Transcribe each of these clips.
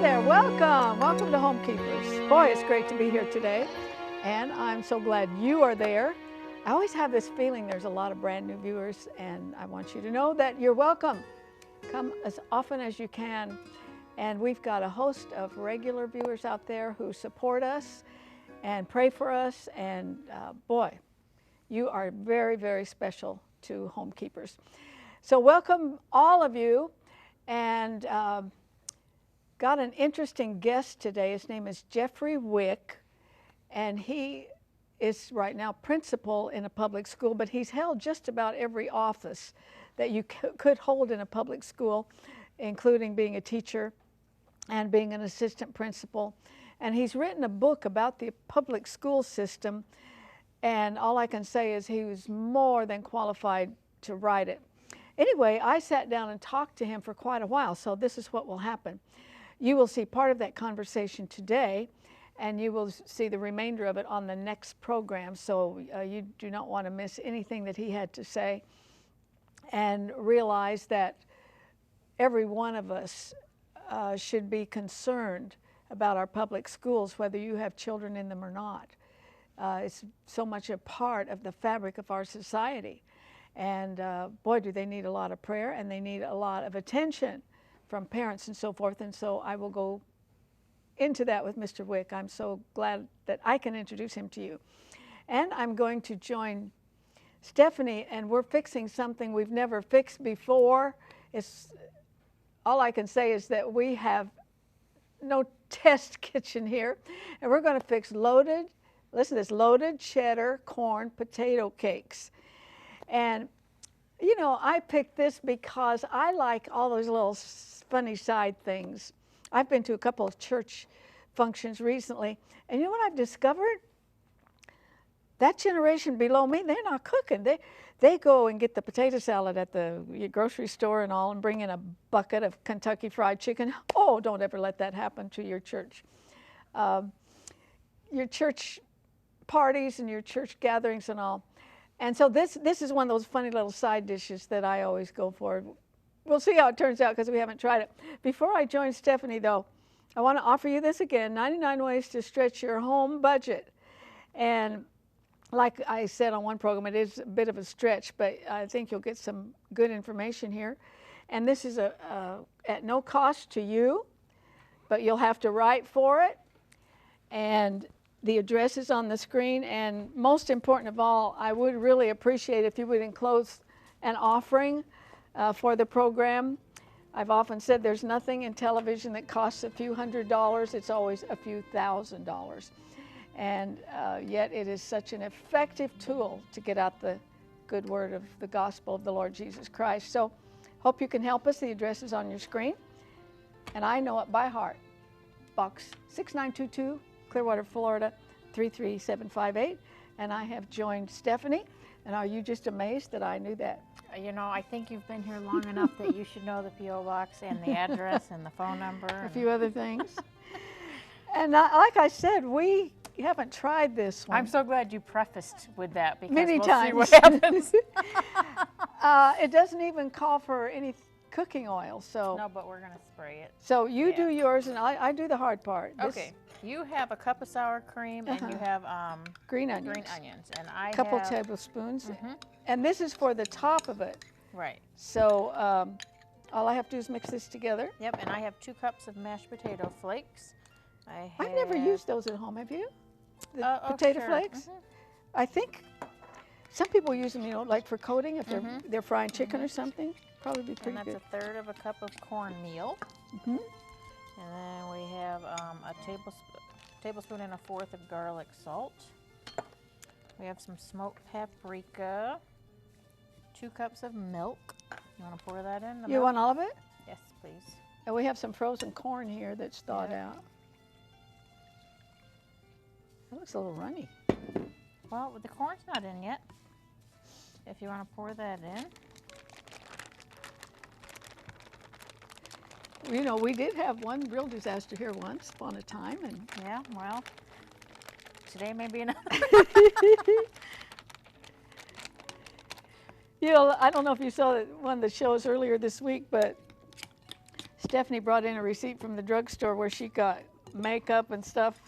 there, welcome. Welcome to Homekeepers. Boy, it's great to be here today, and I'm so glad you are there. I always have this feeling there's a lot of brand new viewers, and I want you to know that you're welcome. Come as often as you can, and we've got a host of regular viewers out there who support us and pray for us, and boy, you are very, very special to Homekeepers. So welcome all of you, and got an interesting guest today. His name is Jeffrey Wick, and he is right now principal in a public school, but he's held just about every office that you could hold in a public school, including being a teacher and being an assistant principal. And he's written a book about the public school system, and all I can say is he was more than qualified to write it. Anyway, I sat down and talked to him for quite a while, so this is what will happen. You will see part of that conversation today, and you will see the remainder of it on the next program, so you do not want to miss anything that he had to say, and realize that every one of us should be concerned about our public schools, whether you have children in them or not. It's so much a part of the fabric of our society, and boy, do they need a lot of prayer, and they need a lot of attention from parents and so forth. And so I will go into that with Mr. Wick. I'm so glad that I can introduce him to you. And I'm going to join Stephanie, and we're fixing something we've never fixed before. All I can say is that we have no test kitchen here, and we're going to fix loaded, listen to this, loaded cheddar corn potato cakes. And you know, I picked this because I like all those little funny side things. I've been to a couple of church functions recently, and you know what I've discovered? That generation below me, they're not cooking. They go and get the potato salad at the grocery store and all, and bring in a bucket of Kentucky Fried Chicken. Oh, don't ever let that happen to your church. Your church parties and your church gatherings and all. And so this is one of those funny little side dishes that I always go for. We'll see how it turns out because we haven't tried it. Before I join Stephanie, though, I want to offer you this again, 99 ways to stretch your home budget. And like I said on one program, it is a bit of a stretch, but I think you'll get some good information here. And this is at no cost to you, but you'll have to write for it. And the address is on the screen, and most important of all, I would really appreciate if you would enclose an offering for the program. I've often said there's nothing in television that costs a few $100s. It's always a few $1,000s. And yet it is such an effective tool to get out the good word of the gospel of the Lord Jesus Christ. So hope you can help us. The address is on your screen, and I know it by heart. Box 6922, Clearwater, Florida, 33758. And I have joined Stephanie. And are you just amazed that I knew that? You know, I think you've been here long enough that you should know the P.O. box and the address and the phone number. A few other things. And like I said, we haven't tried this one. I'm so glad you prefaced with that, because many we'll times. see what happens. It doesn't even call for any cooking oil, so. No, but we're going to spray it. So you do yours, and I do the hard part. Okay. You have a cup of sour cream, and you have green onions. And I couple have tablespoons. And this is for the top of it. Right. So all I have to do is mix this together. Yep, and I have 2 cups of mashed potato flakes. I've never used those at home, have you? The potato flakes? I think some people use them, you know, like for coating, if they're frying chicken or something. Probably be pretty good. And that's 1/3 of a cup of cornmeal. And then we have a tablespoon and 1/4 of garlic salt. We have some smoked paprika. 2 cups of milk. You want to pour that in? You want all of it? Yes, please. And we have some frozen corn here that's thawed out. It looks a little runny. Well, the corn's not in yet. If you want to pour that in. You know, we did have one real disaster here once upon a time, and yeah, well, today may be another. You know, I don't know if you saw one of the shows earlier this week, but Stephanie brought in a receipt from the drugstore where she got makeup and stuff,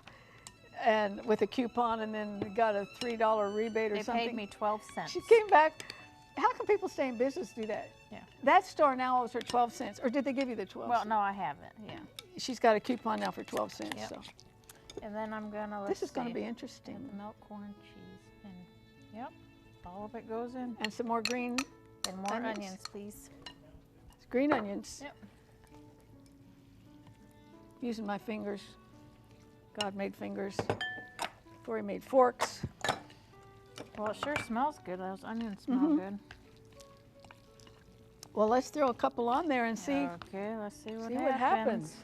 and with a coupon, and then got a $3 rebate or something. They paid me 12 cents. She came back. How can people stay in business do that? Yeah. That store now owes her 12 cents, or did they give you the 12 Well, cents? no, I haven't. Yeah. She's got a coupon now for 12 cents. Yep. So And then I'm gonna. this is going to see. be interesting. And milk, corn, cheese, and yep, all of it goes in. And some more green, And more onions. onions, please. green onions. Yep. Using my fingers. God made fingers before he made forks. Well, it sure smells good. Those onions smell good. Well, let's throw a couple on there and see. Okay, let's see what What happens.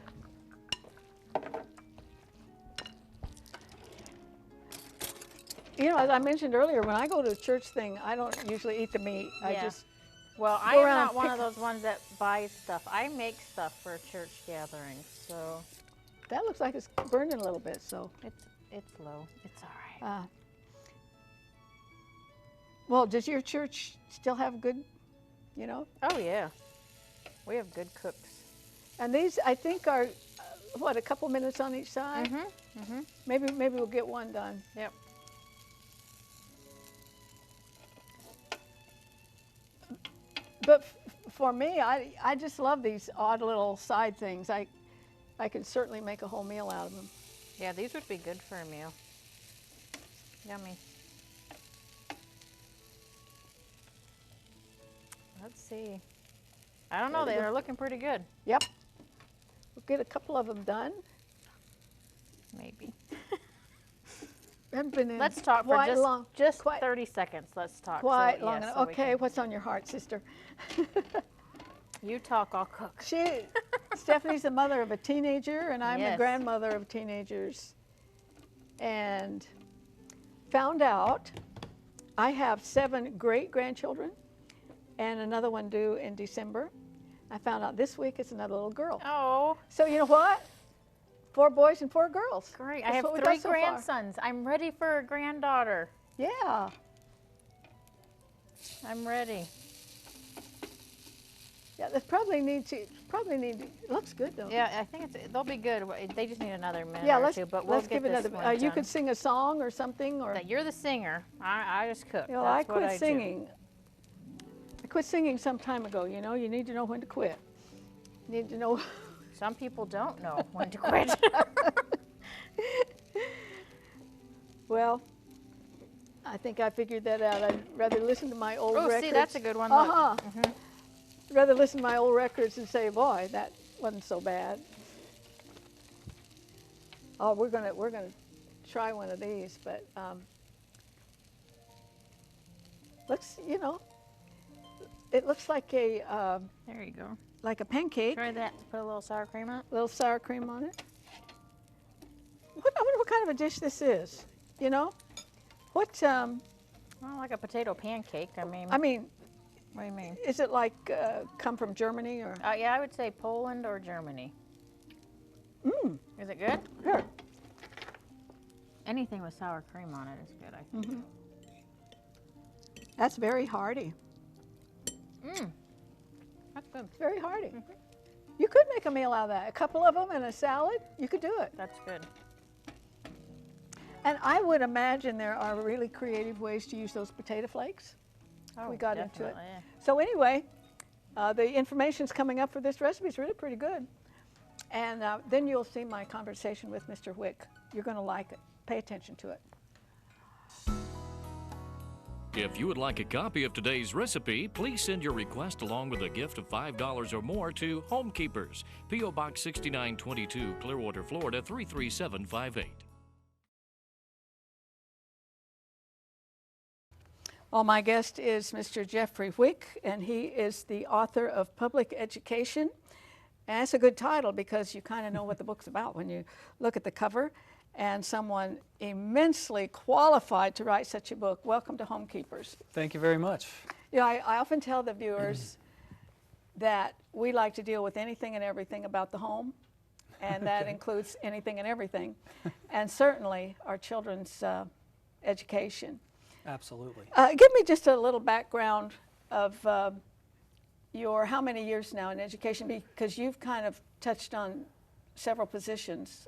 You know, as I mentioned earlier, when I go to a church thing, I don't usually eat the meat. I Yeah. just Well, I go am around not one pick- of those ones that buys stuff. I make stuff for church gatherings, so that looks like it's burning a little bit. So, it's low. It's all right. well, does your church still have good, you know? Oh yeah, we have good cooks. And these, I think, are what, a couple minutes on each side. Maybe we'll get one done. Yep. But for me, I just love these odd little side things. I could certainly make a whole meal out of them. Yeah, these would be good for a meal. Yummy. Let's see. I don't know. There we go. They're looking pretty good. Yep. We'll get a couple of them done. Maybe. Haven't been in Let's talk for quite just quite- 30 seconds. Let's talk. quite so, long yeah, enough. so we Okay, can- what's on your heart, sister? You talk, I'll cook. Stephanie's the mother of a teenager, and I'm the Yes. grandmother of teenagers. And found out I have 7 great-grandchildren and another one due in December. I found out this week it's another little girl. Oh, So you know what? 4 boys and 4 girls. great. That's I have what we 3 got so far. grandsons. I'm ready for a granddaughter. Yeah. I'm ready. Yeah, they probably need to, it looks good though. Yeah, I think they'll be good. They just need another minute Yeah, or let's, two, but we'll let's get give this another, one you done. could sing a song or something, or, You're the singer. I just cook. you know, That's I what quit do. singing. I quit singing some time ago, you know, you need to know when to quit. You need to know. Some people don't know when to quit. Well, I think I figured that out. I'd rather listen to my old Oh, records. see, that's a good one. Look. Uh-huh. I'd rather listen to my old records and say, boy, that wasn't so bad. Oh, we're gonna try one of these, but looks, you know, it looks like a There you go. pancake. Try that. Put a little sour cream on it. A little sour cream on it. I wonder what kind of a dish this is. You know, what? Well, like a potato pancake. I mean, what do you mean? Is it like come from Germany or? Yeah, I would say Poland or Germany. Is it good? Sure. Anything with sour cream on it is good, I think. That's very hearty. That's good. It's very hearty. You could make a meal out of that. A couple of them and a salad. You could do it. That's good. And I would imagine there are really creative ways to use those potato flakes. Oh, We got into it. definitely, yeah. So anyway, the information's coming up for this recipe is really pretty good. And then you'll see my conversation with Mr. Wick. You're going to like it. Pay attention to it. If you would like a copy of today's recipe, please send your request along with a gift of $5 or more to Homekeepers, P.O. Box 6922, Clearwater, Florida 33758. Well, my guest is Mr. Jeffrey Wick, and he is the author of Public Education. And that's a good title because you kind of know what the book's about when you look at the cover. And someone immensely qualified to write such a book. Welcome to Homekeepers. Thank you very much. You know, I often tell the viewers that we like to deal with anything and everything about the home, and that includes anything and everything, and certainly our children's education. Absolutely. Give me just a little background of your how many years now in education? Because you've kind of touched on several positions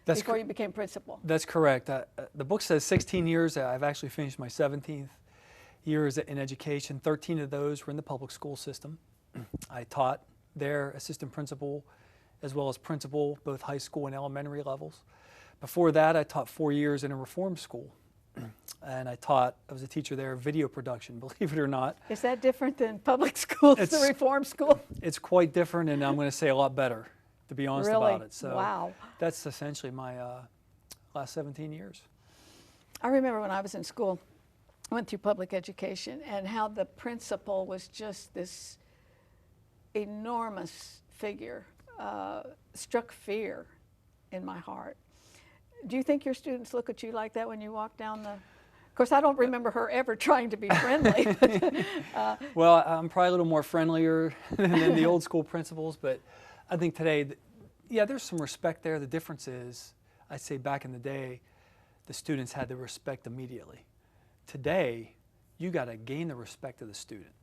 before you became principal. That's correct. The book says 16 years. I've actually finished my 17th years in education. 13 of those were in the public school system. I taught there, assistant principal, as well as principal, both high school and elementary levels. Before that, I taught 4 years in a reform school. And I was a teacher there, video production, believe it or not. Is that different than public schools, the reform school? It's quite different, and I'm going to say a lot better, to be honest about it. So wow. That's essentially my last 17 years. I remember when I was in school, I went through public education, and how the principal was just this enormous figure, struck fear in my heart. Do you think your students look at you like that when you walk down the... Of course, I don't remember her ever trying to be friendly. Well, I'm probably a little more friendlier than the old school principals, but I think today, yeah, there's some respect there. The difference is, I'd say back in the day, the students had the respect immediately. Today, you got to gain the respect of the student,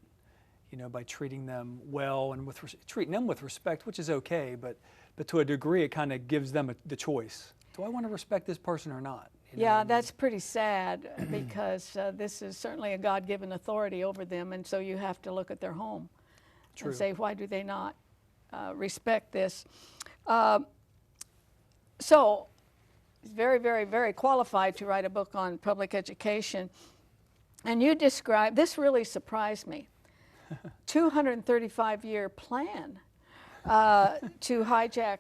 you know, by treating them well and treating them with respect, which is okay, but to a degree, it kind of gives them the choice. Do I want to respect this person or not? You know yeah, what I mean? that's pretty sad because this is certainly a God-given authority over them, and so you have to look at their home and say, why do they not respect this? So, very, very, very qualified to write a book on public education. And you describe, this really surprised me, 235-year plan to hijack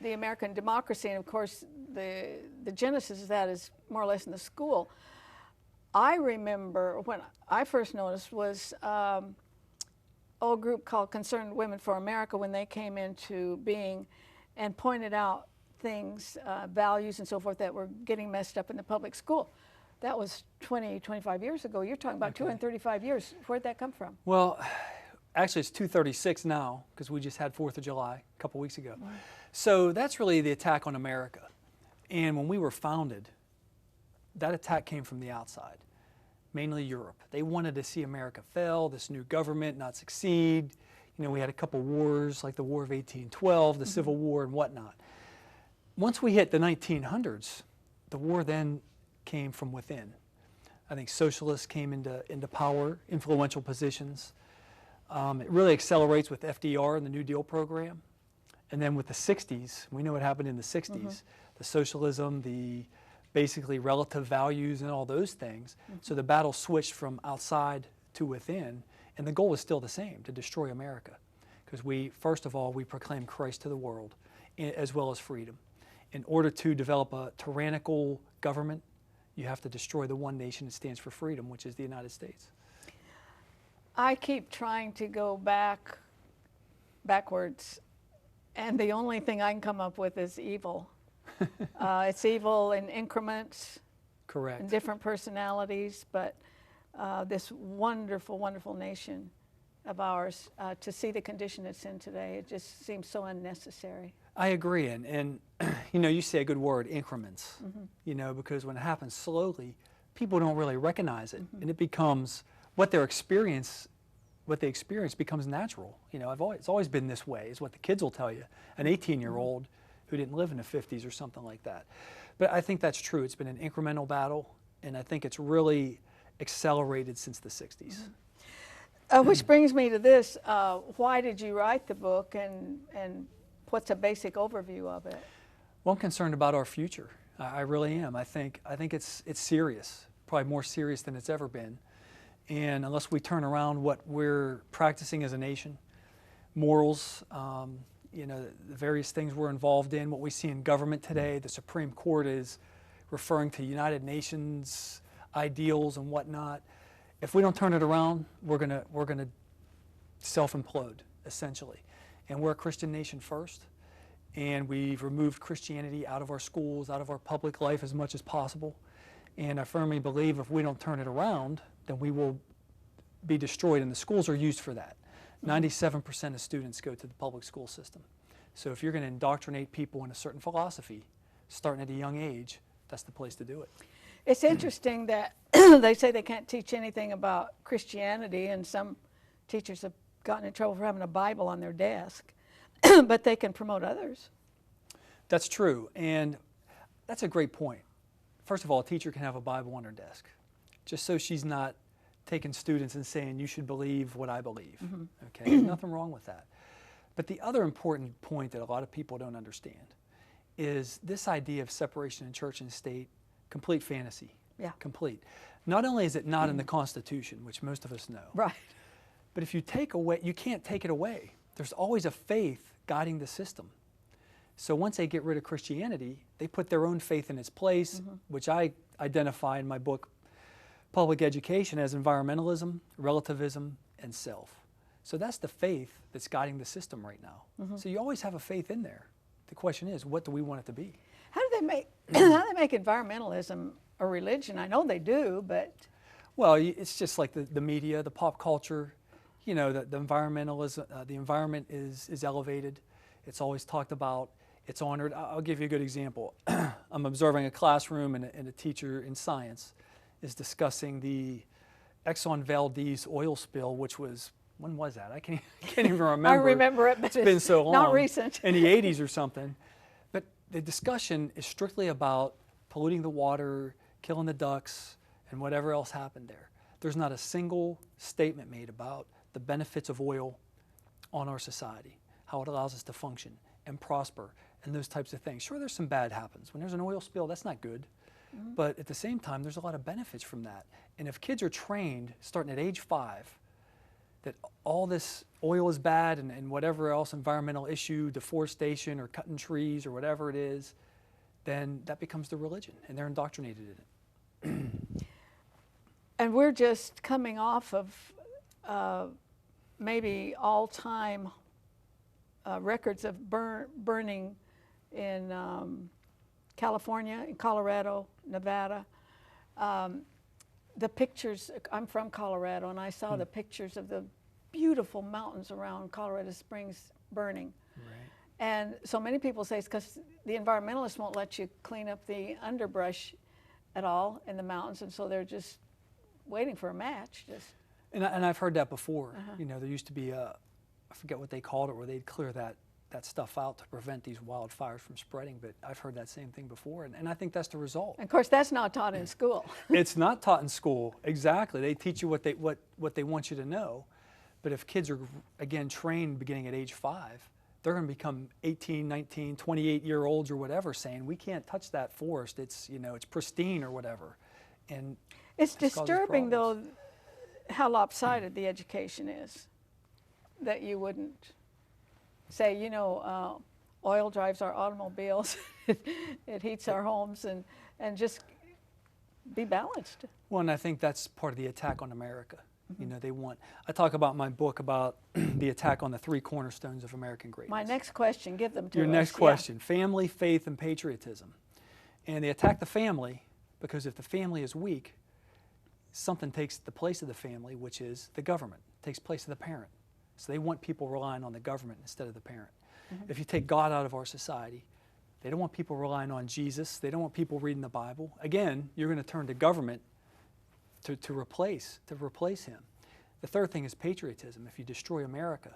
the American democracy, and of course the genesis of that is more or less in the school. I remember when I first noticed was a group called Concerned Women for America, when they came into being and pointed out things, values and so forth that were getting messed up in the public school. That was 20, 25 years ago. You're talking about 235 years. Where'd that come from? Well, actually it's 236 now, because we just had 4th of July a couple weeks ago. Right. So that's really the attack on America. And when we were founded, that attack came from the outside, mainly Europe. They wanted to see America fail, this new government not succeed. You know, we had a couple wars, like the War of 1812, the Civil War and whatnot. Once we hit the 1900s, the war then came from within. I think socialists came into power, influential positions. It really accelerates with FDR and the New Deal program. And then with the 60s, we know what happened in the 60s, the socialism, the basically relative values and all those things. So the battle switched from outside to within, and the goal was still the same, to destroy America. Because first of all, we proclaim Christ to the world, as well as freedom. In order to develop a tyrannical government, you have to destroy the one nation that stands for freedom, which is the United States. I keep trying to go backwards, and the only thing I can come up with is evil. It's evil in increments, correct, in different personalities, but this wonderful, wonderful nation of ours, to see the condition it's in today, it just seems so unnecessary. I agree, and you know, you say a good word, increments, you know, because when it happens slowly, people don't really recognize it, and it becomes what they experience becomes natural. You know, it's always been this way, is what the kids will tell you. An 18-year-old who didn't live in the 50s or something like that. But I think that's true. It's been an incremental battle, and I think it's really accelerated since the 60s. Which brings me to this. Why did you write the book, and what's a basic overview of it? Well, I'm concerned about our future. I really am. I think it's serious, probably more serious than it's ever been. And unless we turn around what we're practicing as a nation, morals, you know, the various things we're involved in, what we see in government today, the Supreme Court is referring to United Nations ideals and whatnot. If we don't turn it around, we're gonna self-implode, essentially. And we're a Christian nation first, and we've removed Christianity out of our schools, out of our public life as much as possible. And I firmly believe if we don't turn it around, then we will be destroyed, and the schools are used for that. 97% of students go to the public school system. So if you're going to indoctrinate people in a certain philosophy, starting at a young age, that's the place to do it. It's interesting that they say they can't teach anything about Christianity, and some teachers have gotten in trouble for having a Bible on their desk, but they can promote others. That's true, and that's a great point. First of all, a teacher can have a Bible on her desk, just so she's not taking students and saying, you should believe what I believe. Okay, there's nothing wrong with that. But the other important point that a lot of people don't understand is this idea of separation in church and state, complete fantasy. Yeah. Complete. Not only is it not in the Constitution, which most of us know, Right. but if you take away, you can't take it away. There's always a faith guiding the system. So once they get rid of Christianity, they put their own faith in its place, which I identify in my book, Public Education, as environmentalism, relativism, and self. So that's the faith that's guiding the system right now. So you always have a faith in there. The question is, what do we want it to be? How do they make environmentalism a religion? I know they do, but Well, it's just like the media, the pop culture. You know, the environmentalism, the environment is elevated. It's always talked about. It's honored. I'll give you a good example. I'm observing a classroom, and a teacher in science is discussing the Exxon Valdez oil spill, which was, when was that? I can't even remember. I remember it, but It's been so long. not recent. In the 80s or something. But the discussion is strictly about polluting the water, killing the ducks, and whatever else happened there. There's not a single statement made about the benefits of oil on our society, how it allows us to function and prosper and those types of things. Sure, there's some bad happens. When there's an oil spill, that's not good. But at the same time, there's a lot of benefits from that. And if kids are trained, starting at age 5, that all this oil is bad and whatever else environmental issue, deforestation or cutting trees or whatever it is, then that becomes the religion, and they're indoctrinated in it. And we're just coming off of maybe all-time records of burning in California, in Colorado, Nevada. The pictures, I'm from Colorado, and I saw the pictures of the beautiful mountains around Colorado Springs burning. Right. And so many people say it's because the environmentalists won't let you clean up the underbrush at all in the mountains, and so they're just waiting for a match. And I've heard that before. You know, there used to be I forget what they called it, where they'd clear that stuff out to prevent these wildfires from spreading, but I've heard that same thing before, and I think that's the result. And of course, that's not taught in school. It's not taught in school, exactly. They teach you what they want you to know, but if kids are, again, trained beginning at age 5, they're going to become 18, 19, 28-year-olds or whatever, saying, we can't touch that forest, it's, you know, it's pristine or whatever. And It's this causes disturbing, though, problems. how lopsided the education is, that you wouldn't say, you know, oil drives our automobiles, it heats our homes, and just be balanced. Well, and I think that's part of the attack on America. You know, I talk about in my book about the attack on the 3 cornerstones of American greatness. My next question, give them to Your us. next Yeah. question, family, faith, and patriotism. And they attack the family because if the family is weak, something takes the place of the family, which is the government, takes place of the parent. So they want people relying on the government instead of the parent. If you take God out of our society, they don't want people relying on Jesus. They don't want people reading the Bible. Again, you're going to turn to government to replace him. The third thing is patriotism. If you destroy America,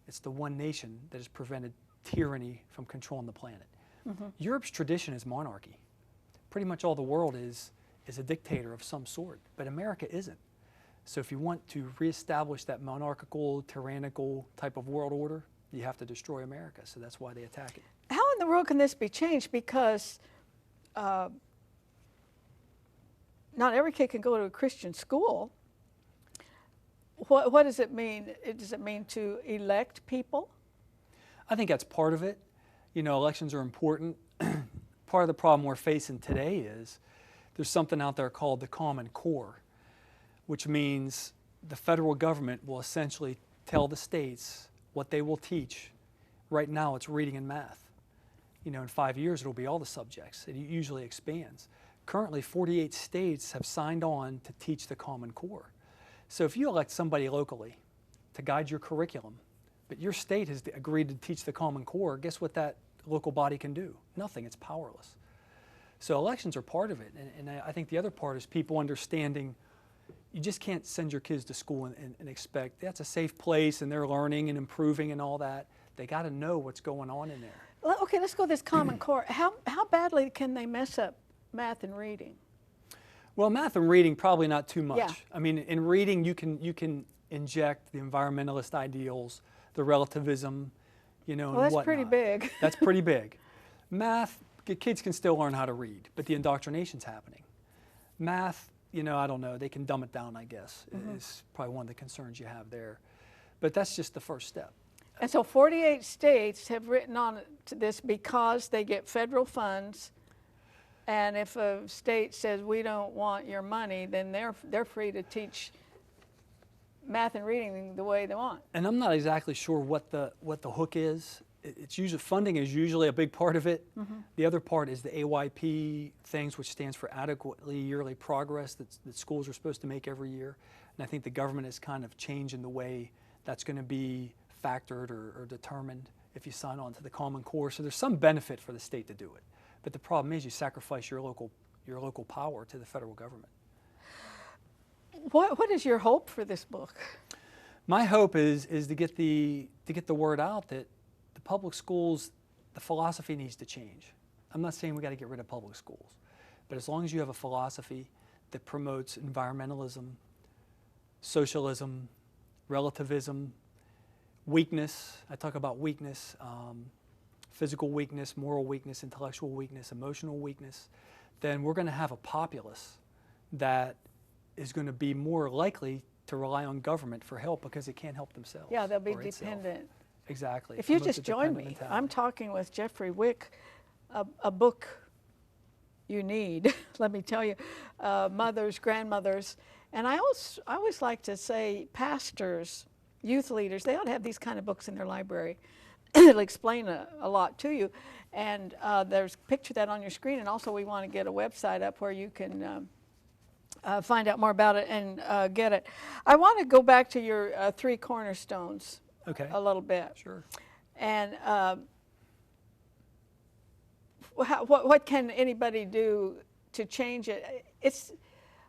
it's the one nation that has prevented tyranny from controlling the planet. Europe's tradition is monarchy. Pretty much all the world is a dictator of some sort, but America isn't. So if you want to reestablish that monarchical, tyrannical type of world order, you have to destroy America. So that's why they attack it. How in the world can this be changed? Because not every kid can go to a Christian school. What does it mean? Does it mean to elect people? I think that's part of it. You know, elections are important. Part of the problem we're facing today is there's something out there called the Common Core, which means the federal government will essentially tell the states what they will teach. Right now it's reading and math. You know, in 5 years it'll be all the subjects. It usually expands. Currently 48 states have signed on to teach the Common Core. So if you elect somebody locally to guide your curriculum, but your state has agreed to teach the Common Core, guess what that local body can do? Nothing, it's powerless. So elections are part of it, and I think the other part is people understanding, you just can't send your kids to school and expect that's a safe place and they're learning and improving and all that. They got to know what's going on in there. Okay, let's go this Common Core. How badly can they mess up math and reading? Well, math and reading, probably not too much. Yeah. I mean, in reading, you can inject the environmentalist ideals, the relativism, you know, Well, and that's pretty whatnot. big. That's pretty big. Math, kids can still learn how to read, but the indoctrination's happening. Math, you know, I don't know, they can dumb it down, I guess, is probably one of the concerns you have there. But that's just the first step. And so 48 states have written on to this because they get federal funds. And if a state says we don't want your money, then they're free to teach math and reading the way they want. And I'm not exactly sure what the hook is. It's usually funding is usually a big part of it. The other part is the AYP things, which stands for adequately yearly progress that schools are supposed to make every year. And I think the government is kind of changing the way that's going to be factored or determined if you sign on to the Common Core. So there's some benefit for the state to do it. But the problem is you sacrifice your local power to the federal government. What is your hope for this book? My hope is to get the word out that the public schools, the philosophy needs to change. I'm not saying we got to get rid of public schools, but as long as you have a philosophy that promotes environmentalism, socialism, relativism, weakness, I talk about weakness, physical weakness, moral weakness, intellectual weakness, emotional weakness, then we're going to have a populace that is going to be more likely to rely on government for help because it can't help themselves. Yeah, they'll be or itself. dependent. Exactly. If you Promotes just a join dependent me, mentality. I'm talking with Jeffrey Wick, a book you need, let me tell you, mothers, grandmothers, and I always like to say pastors, youth leaders, they ought to have these kind of books in their library. It'll explain a lot to you. And there's picture that on your screen, and also we want to get a website up where you can find out more about it and get it. I want to go back to your three cornerstones a little bit. Sure. And what can anybody do to change it? It's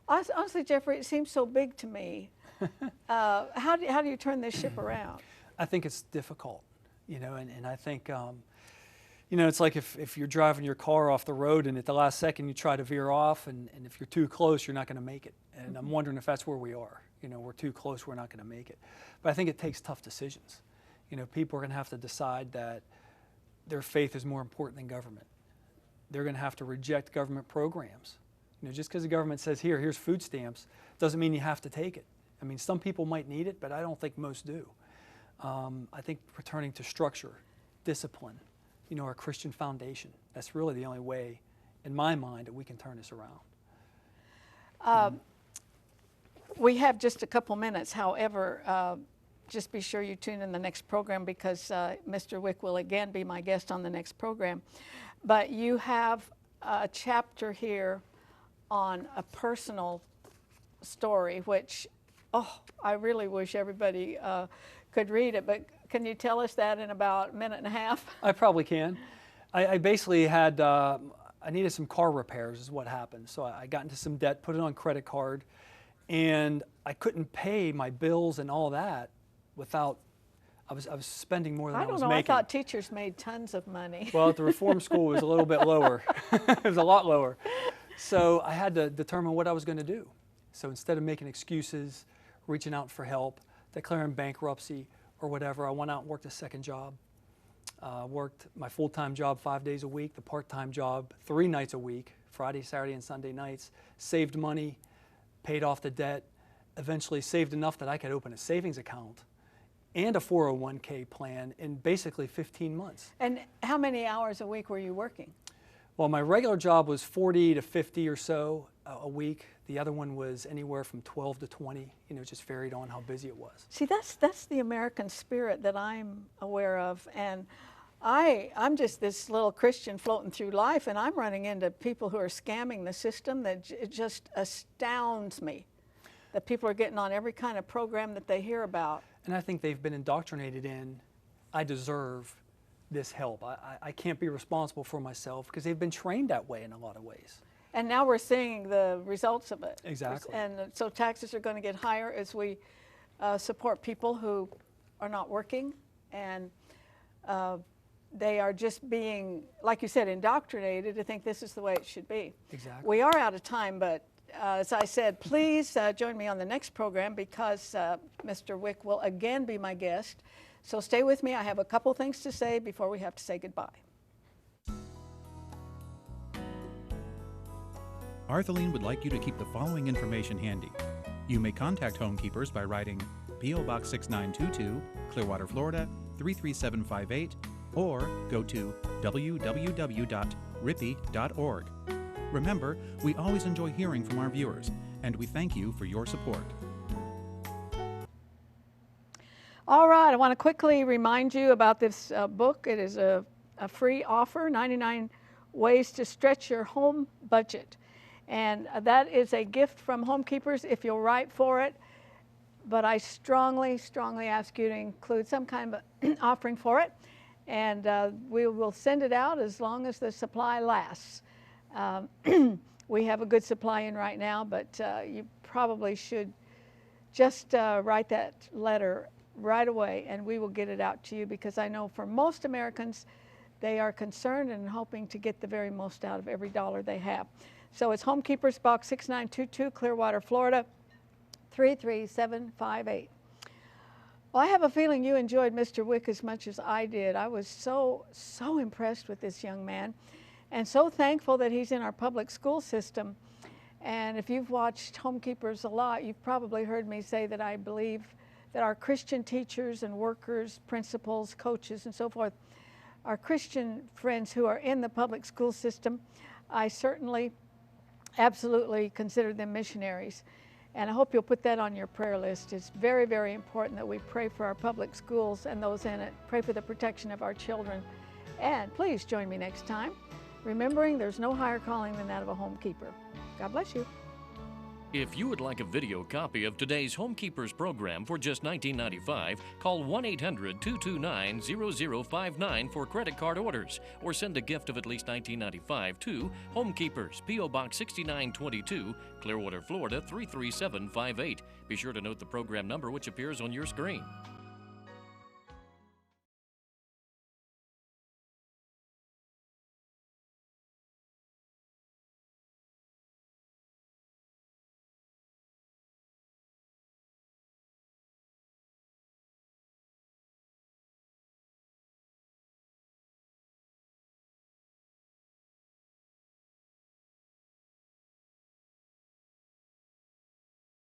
honestly, Jeffrey, it seems so big to me. How do you turn this ship around? I think it's difficult, you know, and I think, you know, it's like if you're driving your car off the road and at the last second you try to veer off, and if you're too close, you're not going to make it. And I'm wondering if that's where we are. You know, we're too close, we're not going to make it. But I think it takes tough decisions. You know, people are going to have to decide that their faith is more important than government. They're going to have to reject government programs. You know, just because the government says, here's food stamps, doesn't mean you have to take it. I mean, some people might need it, but I don't think most do. I think returning to structure, discipline, you know, our Christian foundation, that's really the only way, in my mind, that we can turn this around. We have just a couple minutes. However, just be sure you tune in the next program because Mr. Wick will again be my guest on the next program. But you have a chapter here on a personal story, which, I really wish everybody could read it. But can you tell us that in about a minute and a half? I probably can. I basically had, I needed some car repairs is what happened. So I got into some debt, put it on credit card, and I couldn't pay my bills and all that without, I was spending more than I was don't know, making. I thought teachers made tons of money. Well, at the reform school, it was a little bit lower. It was a lot lower. So I had to determine what I was going to do. So instead of making excuses, reaching out for help, declaring bankruptcy or whatever, I went out and worked a second job. Worked my full-time job 5 days a week, the part-time job 3 nights a week, Friday, Saturday, and Sunday nights, saved money, paid off the debt, eventually saved enough that I could open a savings account and a 401k plan in basically 15 months. And how many hours a week were you working? Well, my regular job was 40 to 50 or so a week. The other one was anywhere from 12 to 20. You know, it just varied on how busy it was. See, that's the American spirit that I'm aware of. And I'm just this little Christian floating through life, and I'm running into people who are scamming the system that it just astounds me that people are getting on every kind of program that they hear about. And I think they've been indoctrinated in, I deserve this help. I can't be responsible for myself because they've been trained that way in a lot of ways. And now we're seeing the results of it. Exactly. And so taxes are going to get higher as we support people who are not working, and they are just being, like you said, indoctrinated to think this is the way it should be. Exactly. We are out of time, but as I said, please join me on the next program because Mr. Wick will again be my guest. So stay with me. I have a couple things to say before we have to say goodbye. Arthelene would like you to keep the following information handy. You may contact Homekeepers by writing P.O. Box 6922, Clearwater, Florida 33758, or go to www.rippy.org. Remember, we always enjoy hearing from our viewers, and we thank you for your support. All right, I want to quickly remind you about this book. It is a free offer, 99 Ways to Stretch Your Home Budget. And that is a gift from Homekeepers if you'll write for it. But I strongly, strongly ask you to include some kind of offering for it. And we will send it out as long as the supply lasts. We have a good supply in right now, but you probably should just write that letter right away, and we will get it out to you, because I know for most Americans, they are concerned and hoping to get the very most out of every dollar they have. So it's Homekeepers, Box 6922, Clearwater, Florida 33758. Well, I have a feeling you enjoyed Mr. Wick as much as I did. I was so impressed with this young man, and so thankful that he's in our public school system. And if you've watched Homekeepers a lot, you've probably heard me say that I believe that our Christian teachers and workers, principals, coaches, and so forth, our Christian friends who are in the public school system, I certainly absolutely consider them missionaries. And I hope you'll put that on your prayer list. It's very, very important that we pray for our public schools and those in it, pray for the protection of our children. And please join me next time, remembering there's no higher calling than that of a homekeeper. God bless you. If you would like a video copy of today's Homekeepers program for just $19.95, call 1-800-229-0059 for credit card orders, or send a gift of at least $19.95 to Homekeepers, P.O. Box 6922, Clearwater, Florida 33758. Be sure to note the program number which appears on your screen.